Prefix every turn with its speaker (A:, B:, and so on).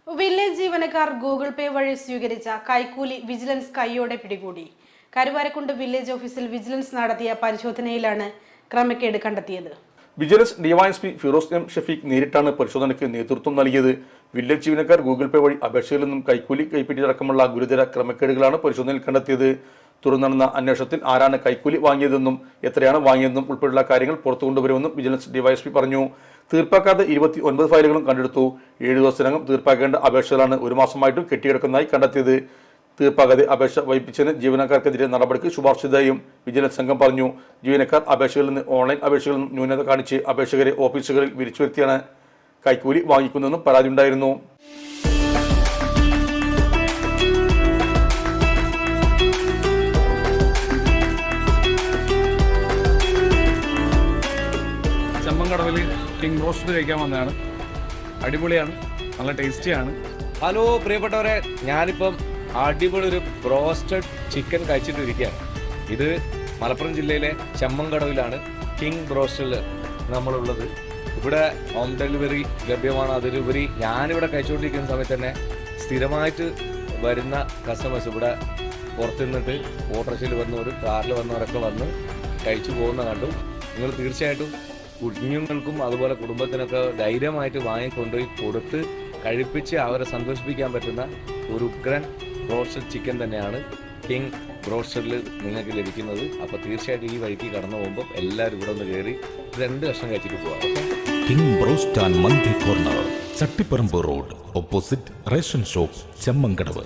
A: Village ജീവനക്കാർ Google പേ വഴി സ്വീകരിച്ച കൈക്കൂലി വിജിലൻസ് കൈയോടെ പിടികൂടി. കരുവാരക്കുണ്ട് വില്ലേജ് ഓഫീസിൽ വിജിലൻസ് നടത്തിയ പരിശോധനയിലാണ് ക്രമക്കേട് കണ്ടെത്തിയത്.
B: Vigilance DYSP Firoz M Shafeeq നേരിട്ടാണ് പരിശോധനയ്ക്ക് നേതൃത്വം നൽകിയത്. വില്ലേജ് ജീവനക്കാർ ഗൂഗിൾ പേ വഴി അപേക്ഷയിൽ നിന്നും കൈക്കൂലി കൈപ്പറ്റിയടക്കമുള്ള ഗുരുതര ക്രമക്കേടുകളാണ് പരിശോധനയിൽ കണ്ടെത്തിയത്. തുടർന്ന് നടന്ന അന്വേഷണത്തിൽ ആരാണ് കൈക്കൂലി വാങ്ങിയതെന്നും എത്രയാണ് വാങ്ങിയതെന്നും ഉൾപ്പെടെയുള്ള കാര്യങ്ങൾ പുറത്തു കൊണ്ടുവരുമെന്നും വിജിലൻസ് ഡിവൈഎസ്പി പറഞ്ഞു. തീർപ്പാക്കാത്ത 29 ഫയലുകളും കണ്ടെടുത്തു. 7 ദിവസത്തിനകം തീർപ്പാക്കേണ്ട അപേക്ഷകളാണ് 1 മാസമായിട്ടും കെട്ടിയെടുക്കുന്നതായി കണ്ടെത്തിയത്. തീർപ്പാക്കാതെ അപേക്ഷ വൈപ്പിച്ചതിന് ജീവനക്കാർക്കെതിരെ നടപടിക്ക് ശുപാർശ ചെയ്തതായും വിജിലൻസ് സംഘം പറഞ്ഞു. ജീവനക്കാർ അപേക്ഷകളിൽ നിന്ന് ഓൺലൈൻ അപേക്ഷകളിൽ നിന്നും ന്യൂനത കാണിച്ച് അപേക്ഷകരെ ഓഫീസുകളിൽ വിളിച്ചു വരുത്തിയാണ് കൈക്കൂലി വാങ്ങിക്കുന്നതെന്നും പരാതിയുണ്ടായിരുന്നു.
C: ചമ്മങ്കടവിൽ കിങ് ബ്രോസ്റ്റ് കഴിക്കാൻ വന്നതാണ്. അടിപൊളിയാണ്, നല്ല ടേസ്റ്റിയാണ്.
D: ഹലോ പ്രിയപ്പെട്ടവരെ, ഞാനിപ്പം അടിപൊളി ഒരു ബ്രോസ്റ്റഡ് ചിക്കൻ കഴിച്ചിട്ടിരിക്കുകയാണ്. ഇത് മലപ്പുറം ജില്ലയിലെ ചമ്മങ്കടവിലാണ് കിങ് ബ്രോസ്റ്റിൽ നമ്മളുള്ളത്. ഇവിടെ ഹോം ഡെലിവറി ലഭ്യമാണ്. അതിലുപരി ഞാനിവിടെ കഴിച്ചുകൊണ്ടിരിക്കുന്ന സമയത്ത് തന്നെ സ്ഥിരമായിട്ട് വരുന്ന കസ്റ്റമേഴ്സ് ഇവിടെ പുറത്തു നിന്നിട്ട് ഓട്ടോറിക്ഷയിൽ വന്നവരും കാറിൽ വന്നവരൊക്കെ വന്ന് കഴിച്ചു പോകുന്ന കണ്ടു. നിങ്ങൾ തീർച്ചയായിട്ടും കുഞ്ഞുങ്ങൾക്കും അതുപോലെ കുടുംബത്തിനൊക്കെ ധൈര്യമായിട്ട് വാങ്ങിക്കൊണ്ടുപോയി കൊടുത്ത് കഴിപ്പിച്ച് അവരെ സന്തോഷിപ്പിക്കാൻ പറ്റുന്ന ഒരു ഉഗ്രൻ ബ്രോസ്റ്റഡ് ചിക്കൻ തന്നെയാണ് കിങ് ബ്രോസ്റ്റഡിൽ നിങ്ങൾക്ക് ലഭിക്കുന്നത്. അപ്പോൾ തീർച്ചയായിട്ടും ഈ വഴിക്ക് കടന്നു പോകുമ്പോൾ എല്ലാവരും ഇവിടെ ഒന്ന് കയറി 2 കഷ്ണം കഴിച്ചിട്ട് പോകാം.
E: King Broast and Mandi Corner, Chattiparamba road, opposite ration shop, Chammankadavu.